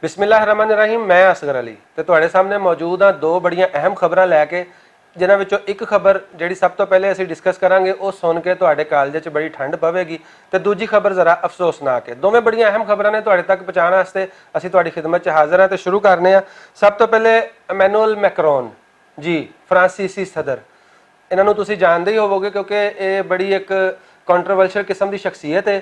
बिस्मिल्लाहिर्रहमानिर्रहीम। मैं असगर अली तो तुहाडे सामने मौजूद हाँ दो बड़ियां अहम खबरां लैके, जिन्हां विचों एक खबर जिहड़ी सब तो पहले असीं डिस्कस करांगे वो सुन के तुहाडे कालजे च बड़ी ठंड पवेगी, तो दूजी खबर जरा अफसोसनाक है। दोवें बड़ियां अहम खबरां ने तुहाडे तक पहुँचाने वास्ते असीं तुहाडी खिदमत च हाज़र हाँ। तो शुरू करने आ। सब तो पहले इमैनुअल मैक्रोन जी, फ्रांसीसी सदर, इन्हों तुसीं जानते ही होवोगे क्योंकि ये बड़ी एक कॉन्ट्रोवर्शियल किस्म की शख्सियत है।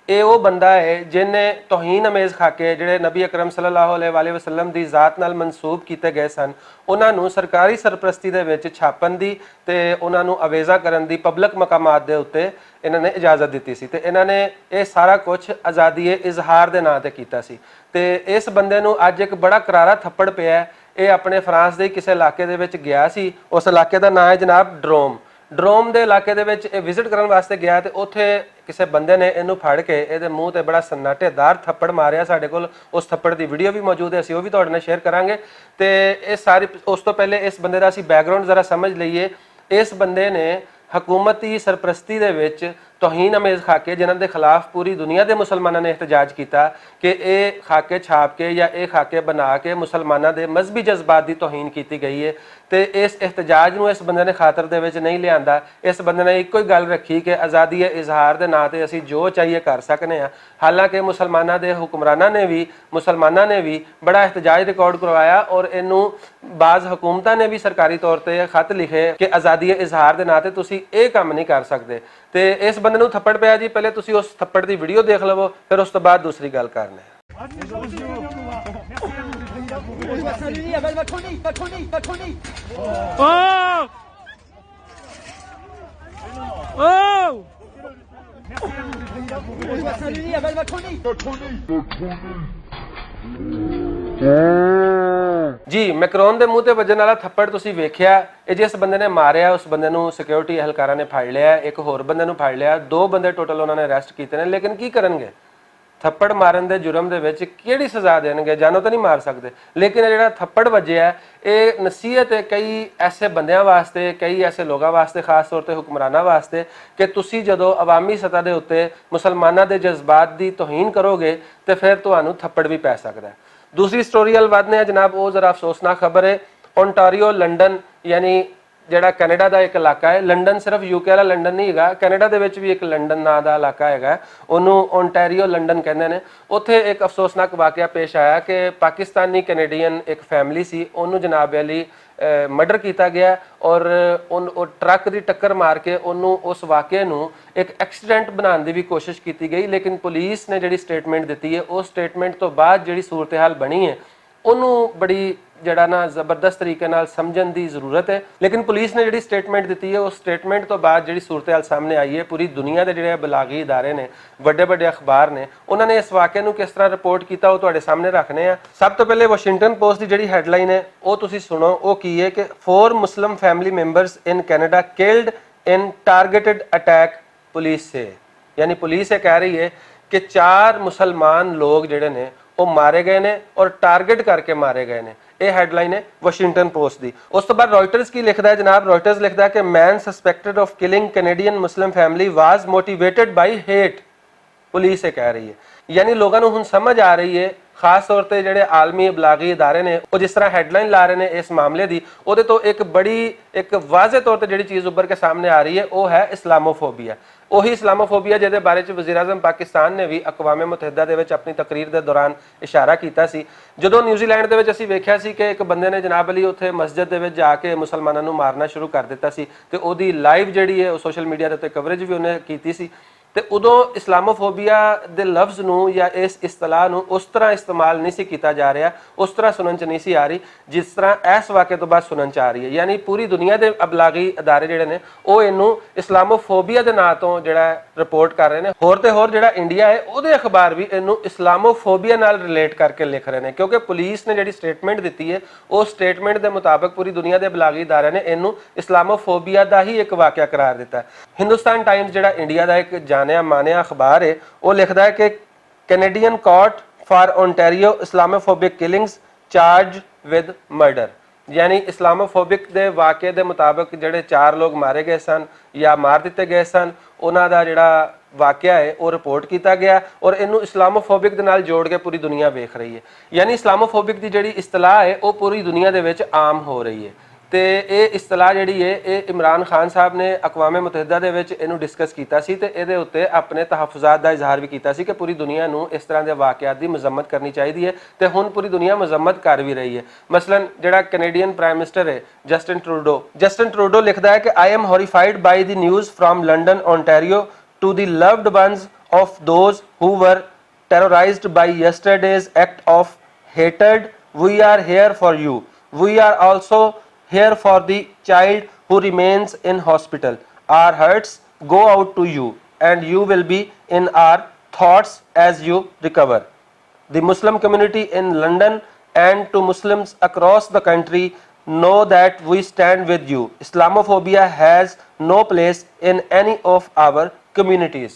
ये वो बंदा है जिन्हें तौहीन अमेज़ खाके जिहड़े नबी अकरम सल्लल्लाहु अलैहि वसल्लम की ज़ात नाल मनसूब किए गए सन, उन्होंने सरकारी सरप्रस्ती दे विच छापन की ते उन्होंने अवेज़ा करन दी पब्लिक मकामात दे उत्ते इन्होंने इजाज़त दी सी। ते इन्होंने ये सारा कुछ आज़ादी इजहार के नाम पर किया सी। ते इस बंदे नूं अज एक बड़ा करारा थप्पड़ पिया। ये अपने फ्रांस के किसी इलाके दे विच गया सी। उस इलाके का नाम है जनाब ड्रोम। ड्रोम के इलाके दे विच विजिट करने वास्ते गया तो उत्थे किसी बंदे ने इनू फड़ के ये मूँह ते बड़ा सन्नाटेदार थप्पड़ मारिया। साडे कोल उस थप्पड़ की वीडियो भी मौजूद है, असीं वो भी तुहाडे नाल शेयर करांगे। तो ये सारी उस तो पहले इस बंदे का असीं बैकग्राउंड जरा समझ लीए। इस बंदे ने हुकूमती सरप्रस्ती दे विच तौहीन अमेज़ खाके जिन्हां दे खिलाफ पूरी दुनिया के मुसलमानों ने एहतजाज किया कि ये खाके छाप के या ये खाके बना के मुसलमानों के मजहबी जज्बात की तौहीन की गई है। तो इस एहतजाज में इस बंदे ने खातर दे विच नहीं लिया। इस बंदे ने एक ही गल रखी कि आज़ादी इजहार के नाम पर असीं जो चाहिए कर सकते हैं। हालांकि मुसलमानों के हुक्मरानों ने भी बड़ा एहतजाज रिकॉर्ड करवाया और इनू बाज़ हुकूमतां ने भी सरकारी तौर पर खत लिखे कि आज़ादी इजहार के नाम पर तुसीं ये काम नहीं कर सकते। तो इस बंदे नूं थप्पड़ पिया जी। पहले तुसीं उस थप्पड़ की वीडियो देख लवो, फिर उस तो बाद दूसरी गल करने। जी, मैक्रोन के मूँह से वजन वाला थप्पड़ तुसीं वेख्या। ये जिस बंदे ने मारिया उस बंदे नूं सिक्योरिटी एहलकारां ने फड़ लिया, एक होर बंदे नूं फड़ लिया, दो बंदे टोटल उन्होंने अरैसट किए हैं। लेकिन की करनगे? थप्पड़ मारन के जुर्म दे विच किहड़ी सज़ा देणगे? जानो तो नहीं मार सकते। लेकिन जिहड़ा थप्पड़ वजिया ये नसीहत है कई ऐसे बंदियां वास्ते, कई ऐसे लोगों वास्ते, खास तौर पर हुक्मरानां वास्ते कि तुसीं जदों अवामी सतह के उत्ते मुसलमानों के जज्बात की तौहीन करोगे तो फिर तुहानूं थप्पड़ भी पै सकता है। दूसरी स्टोरी वाल वधने आ जनाब। वो जरा अफसोसनाक खबर है। ओंटारियो लंडन यानी जिहड़ा कैनेडा का एक इलाका है, लंडन सिर्फ यूके वाला लंडन नहीं है, कैनेडा दे विच भी एक लंडन नाम का इलाका है, उन्होंने ओंटारियो लंडन कहते हैं। उत्थे एक अफसोसनाक वाकया पेश आया कि पाकिस्तानी कैनेडियन एक फैमिली सी, उन्होंने जनाब अली मर्डर किया गया और ट्रक की टक्कर मार के उन्होंने उस वाक़े नूं एक एक्सीडेंट बनाने की भी कोशिश की गई। लेकिन पुलिस ने जी स्टेटमेंट दी है, उस स्टेटमेंट तो बाद जी सूरत हाल बनी है उन्होंने बड़ी जड़ा ना जबरदस्त तरीके नाल समझण की जरूरत है। लेकिन पुलिस ने जी स्टेटमेंट दी है, उस स्टेटमेंट तो बाद जी सूरत हाल सामने आई है, पूरी दुनिया के जोड़े बलागी इदारे ने, बड़े बड़े अखबार ने, उन्होंने इस वाक़े नूं किस तरह रिपोर्ट किया वो तुहाडे सामने रखने आ। सब तो पहले वाशिंगटन पोस्ट की जी हैडलाइन है वो तुसीं सुनो। वो की है कि 4 Muslim family members in Canada killed in targeted attack police से। यानी पुलिस ये कह रही है कि 4 मुसलमान लोग जिहड़े ने वो मारे गए ने और टारगेट करके मारे गए ने। यह हैडलाइन है वाशिंगटन पोस्ट की। उस तो बाद रॉयटर्स की लिखता है जनाब। रॉयटर्स लिखता है कि man suspected of killing Canadian Muslim family was motivated by hate. Police ये कह रही है। यानी लोगों को हुण समझ आ रही है, खास तौर पर जोड़े आलमी बलागी इदारे ने वो जिस तरह हैडलाइन ला रहे हैं इस मामले की, वो तो एक बड़ी एक वाजे तौर पर जी चीज़ उभर के सामने आ रही है वो है इस्लामोफोबिया। वही इस्लामोफोबिया जिहदे बारे च वज़ीर आज़म पाकिस्तान ने भी अकवाम मुतहदा दे विच अपनी तकरीर के दौरान इशारा किया सी। जदों न्यूजीलैंड दे विच असीं वेख्या सी कि एक बंदे ने जनाब अली उत्थे मस्जिद दे विच जाके मुसलमानों नूं मारना शुरू कर दिता सी ते उहदी लाइव जिहड़ी है सोशल मीडिया दे उत्ते कवरेज भी उन्हें कीती सी। तो उदों इस्लामोफोबिया के लफ्ज़ नूं या इस इस्तलाह नूं उस तरह इस्तेमाल नहीं सी किया जा रहा, उस तरह सुनन च नहीं सी आ रही जिस तरह इस वाक़े तो बाद सुनन च आ रही है। यानी पूरी दुनिया के अबलागी अदारे जिहड़े ने वो इनू इस्लामोफोबिया के नाम तो जिहड़ा रिपोर्ट कर रहे हैं। होर ते होर जिहड़ा इंडिया है उहदे अखबार भी इनू इस्लामोफोबिया नाल रिलेट करके लिख रहे हैं, क्योंकि पुलिस ने जिहड़ी स्टेटमेंट दी है उस स्टेटमेंट के मुताबिक पूरी दुनिया के अबलागी अदारे ने इनू इस्लामोफोबिया का ही एक वाक़या करार दिता है। हिंदुस्तान टाइम्स जिहड़ा इंडिया का एक जानिया मानिया अखबार है वो लिखता है कि Canadian court for Ontario Islamophobic killings charge with murder. यानी इस्लामोफोबिक के वाक़े के मुताबिक जोड़े 4 लोग मारे गए सन या मार दिते गए सन, उन्हों का जोड़ा ਵਾਕਿਆ ਹੈ ਉਹ ਰਿਪੋਰਟ ਕੀਤਾ ਗਿਆ ਔਰ ਇਹਨੂੰ ਇਸਲਾਮੋਫੋਬਿਕ ਦੇ ਨਾਲ ਜੋੜ ਕੇ ਪੂਰੀ ਦੁਨੀਆ ਵੇਖ ਰਹੀ ਹੈ। ਯਾਨੀ ਇਸਲਾਮੋਫੋਬਿਕ ਦੀ ਜਿਹੜੀ ਇਸਤਲਾਹ ਹੈ ਉਹ ਪੂਰੀ ਦੁਨੀਆ ਦੇ ਵਿੱਚ ਆਮ ਹੋ ਰਹੀ ਹੈ। ਤੇ ਇਹ ਇਸਤਲਾਹ ਜਿਹੜੀ ਹੈ ਇਹ ਇਮਰਾਨ ਖਾਨ ਸਾਹਿਬ ਨੇ ਅਕਵਾਮ ਮੁਤਹਿਦਾ ਦੇ ਵਿੱਚ ਇਹਨੂੰ ਡਿਸਕਸ ਕੀਤਾ ਸੀ ਤੇ ਇਹਦੇ ਉੱਤੇ ਆਪਣੇ ਤਹਫੁਜ਼ਾਤ ਦਾ ਇਜ਼ਹਾਰ ਵੀ ਕੀਤਾ ਸੀ ਕਿ ਪੂਰੀ ਦੁਨੀਆ ਨੂੰ ਇਸ ਤਰ੍ਹਾਂ ਦੇ ਵਾਕਿਆਤ ਦੀ ਮਜ਼ੰਮਤ ਕਰਨੀ ਚਾਹੀਦੀ ਹੈ ਤੇ ਹੁਣ ਪੂਰੀ ਦੁਨੀਆ ਮਜ਼ੰਮਤ ਕਰ ਵੀ ਰਹੀ ਹੈ। ਮਸਲਨ ਜਿਹੜਾ ਕੈਨੇਡੀਅਨ ਪ੍ਰਾਈਮ ਮਿਨਿਸਟਰ ਹੈ ਜਸਟਿਨ ਟਰੂਡੋ ਲਿਖਦਾ ਹੈ ਕਿ I am horrified by the news from London Ontario to the loved ones of those who were terrorized by yesterday's act of hatred. We are here for you. We are also here for the child who remains in hospital. Our hearts go out to you and you will be in our thoughts as you recover. The Muslim community in London and to Muslims across the country know that we stand with you. Islamophobia has no place in any of our communities.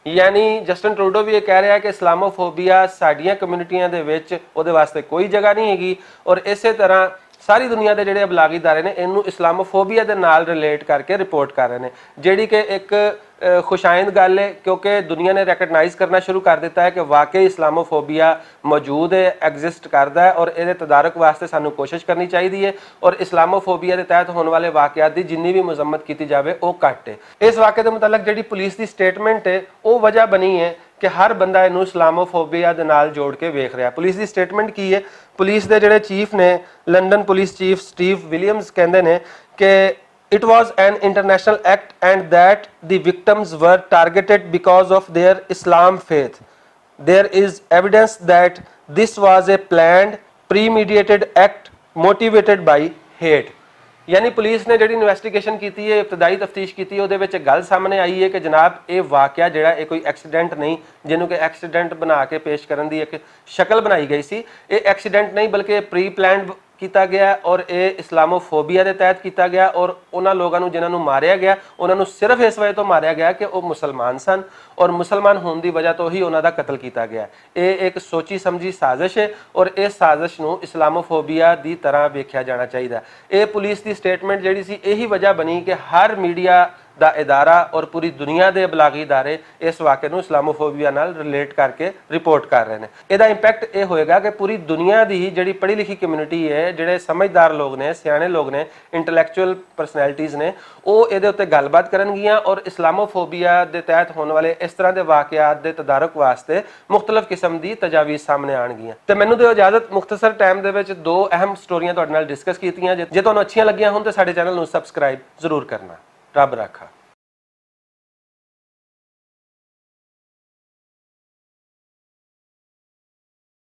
ਯਾਨੀ Justin Trudeau ਵੀ ਇਹ ਕਹਿ ਰਿਹਾ ਕਿ Islamophobia ਸਾਡੀਆਂ ਕਮਿਊਨਿਟੀਆਂ ਦੇ ਵਿੱਚ ਉਹਦੇ ਵਾਸਤੇ ਕੋਈ ਜਗ੍ਹਾ ਨਹੀਂ ਹੈਗੀ ਔਰ ਇਸੇ ਤਰ੍ਹਾਂ ਸਾਰੀ ਦੁਨੀਆ ਦੇ ਜਿਹੜੇ ਅਬਲਾਗੀ ਦਾਇਰੇ ਨੇ ਇਹਨੂੰ ਇਸਲਾਮੋਫੋਬੀਆ ਦੇ ਨਾਲ ਰਿਲੇਟ ਕਰਕੇ ਰਿਪੋਰਟ ਕਰ ਰਹੇ ਨੇ, ਜਿਹੜੀ ਕਿ ਇੱਕ ਖੁਸ਼ਾਇੰਦ ਗੱਲ ਹੈ ਕਿਉਂਕਿ ਦੁਨੀਆ ਨੇ ਰੈਕਗਨਾਈਜ਼ ਕਰਨਾ ਸ਼ੁਰੂ ਕਰ ਦਿੱਤਾ ਹੈ ਕਿ ਵਾਕਈ ਇਸਲਾਮੋਫੋਬੀਆ ਮੌਜੂਦ ਹੈ, ਐਗਜ਼ਿਸਟ ਕਰਦਾ ਹੈ ਔਰ ਇਹਦੇ ਤਦਾਰਕ ਵਾਸਤੇ ਸਾਨੂੰ ਕੋਸ਼ਿਸ਼ ਕਰਨੀ ਚਾਹੀਦੀ ਹੈ ਔਰ ਇਸਲਾਮੋਫੋਬੀਆ ਦੇ ਤਹਿਤ ਹੋਣ ਵਾਲੇ ਵਾਕਿਆਤ ਦੀ ਜਿੰਨੀ ਵੀ ਮੁਜ਼ੰਮਤ ਕੀਤੀ ਜਾਵੇ ਉਹ ਘੱਟ ਹੈ। ਇਸ ਵਾਕਿਆ ਦੇ ਮੁਤਲਕ ਜਿਹੜੀ ਪੁਲਿਸ ਦੀ ਸਟੇਟਮੈਂਟ ਹੈ ਉਹ ਵਜ੍ਹਾ ਬਣੀ ਹੈ ਕਿ ਹਰ ਬੰਦਾ ਇਹਨੂੰ ਇਸਲਾਮੋਫੋਬੀਆ ਦੇ ਨਾਲ ਜੋੜ ਕੇ ਵੇਖ ਰਿਹਾ। ਪੁਲਿਸ ਦੀ ਸਟੇਟਮੈਂਟ ਕੀ ਹੈ? ਪੁਲਿਸ ਦੇ ਜਿਹੜੇ ਚੀਫ ਨੇ London police chief Steve Williams ਕਹਿੰਦੇ ਨੇ ਕਿ it was an international act and that the victims were targeted because of their Islam faith. There is evidence that this was a planned, premeditated act motivated by hate. यानी police ने जिहड़ी investigation की है, इब्तदाई तफ्तीश की है, ਉਹਦੇ ਵਿੱਚ ਗੱਲ ਸਾਹਮਣੇ ਆਈ ਹੈ ਕਿ ਜਨਾਬ ਇਹ ਵਾਕਿਆ ਜਿਹੜਾ ਇਹ ਕੋਈ ਐਕਸੀਡੈਂਟ ਨਹੀਂ ਜਿਹਨੂੰ ਕਿ ਐਕਸੀਡੈਂਟ ਬਣਾ ਕੇ ਪੇਸ਼ ਕਰਨ ਦੀ ਇੱਕ ਸ਼ਕਲ ਬਣਾਈ ਗਈ ਸੀ। ਇਹ ਐਕਸੀਡੈਂਟ ਨਹੀਂ ਬਲਕਿ ਪ੍ਰੀ ਪਲਾਨਡ ਕੀਤਾ ਗਿਆ ਔਰ ਇਹ ਇਸਲਾਮੋਫੋਬੀਆ ਦੇ ਤਹਿਤ ਕੀਤਾ ਗਿਆ ਔਰ ਉਹਨਾਂ ਲੋਕਾਂ ਨੂੰ ਜਿਨ੍ਹਾਂ ਨੂੰ ਮਾਰਿਆ ਗਿਆ ਉਹਨਾਂ ਨੂੰ ਸਿਰਫ ਇਸ ਵਜ੍ਹਾ ਤੋਂ ਮਾਰਿਆ ਗਿਆ ਕਿ ਉਹ ਮੁਸਲਮਾਨ ਸਨ ਔਰ ਮੁਸਲਮਾਨ ਹੋਣ ਦੀ ਵਜ੍ਹਾ ਤੋਂ ਹੀ ਉਹਨਾਂ ਦਾ ਕਤਲ ਕੀਤਾ ਗਿਆ। ਇਹ ਇੱਕ ਸੋਚੀ ਸਮਝੀ ਸਾਜ਼ਿਸ਼ ਹੈ ਔਰ ਇਸ ਸਾਜ਼ਿਸ਼ ਨੂੰ ਇਸਲਾਮੋਫੋਬੀਆ ਦੀ ਤਰ੍ਹਾਂ ਵੇਖਿਆ ਜਾਣਾ ਚਾਹੀਦਾ। ਇਹ ਪੁਲਿਸ ਦੀ ਸਟੇਟਮੈਂਟ ਜਿਹੜੀ ਸੀ ਇਹੀ ਵਜ੍ਹਾ ਬਣੀ ਕਿ ਹਰ ਮੀਡੀਆ ਦਾ ਇਦਾਰਾ ਔਰ ਪੂਰੀ ਦੁਨੀਆ ਦੇ ਅਬਲਾਗੀ ਇਦਾਰੇ ਇਸ ਵਾਕਿਆ ਨੂੰ ਇਸਲਾਮੋਫੋਬੀਆ ਨਾਲ ਰਿਲੇਟ ਕਰਕੇ ਰਿਪੋਰਟ ਕਰ ਰਹੇ ਨੇ। ਇਹਦਾ ਇੰਪੈਕਟ ਇਹ ਹੋਏਗਾ ਕਿ ਪੂਰੀ ਦੁਨੀਆ ਦੀ ਜਿਹੜੀ ਪੜ੍ਹੀ ਲਿਖੀ ਕਮਿਊਨਿਟੀ ਹੈ, ਜਿਹੜੇ ਸਮਝਦਾਰ ਲੋਕ ਨੇ, ਸਿਆਣੇ ਲੋਕ ਨੇ, ਇੰਟੈਲੈਕਚੁਅਲ ਪਰਸਨੈਲਿਟੀਜ਼ ਨੇ, ਉਹ ਇਹਦੇ ਉੱਤੇ ਗੱਲਬਾਤ ਕਰਨਗੀਆਂ ਔਰ ਇਸਲਾਮੋਫੋਬੀਆ ਦੇ ਤਹਿਤ ਹੋਣ ਵਾਲੇ ਇਸ ਤਰ੍ਹਾਂ ਦੇ ਵਾਕਿਆਤ ਦੇ ਤਦਾਰਕ ਵਾਸਤੇ ਮੁxtਲਫ ਕਿਸਮ ਦੀ ਤਜਾਵੀਜ਼ ਸਾਹਮਣੇ ਆਣਗੀਆਂ। ਤੇ ਮੈਨੂੰ ਦਿਓ ਇਜਾਜ਼ਤ, ਮੁਖਤਸਰ ਟਾਈਮ ਦੇ ਵਿੱਚ ਦੋ ਅਹਿਮ ਸਟੋਰੀਆਂ ਤੁਹਾਡੇ ਨਾਲ ਡਿਸਕਸ ਕੀਤੀਆਂ। ਜੇ ਤੁਹਾਨੂੰ ਅੱਛੀਆਂ ਲੱਗੀਆਂ ਹੋਣ ਤਾਂ ਸਾਡੇ ਚੈਨਲ ਨੂੰ ਸਬਸਕ੍ਰਾਈਬ ਜ਼ਰੂਰ ਕਰਨਾ। ਰੱਬ ਰਾਖਾ।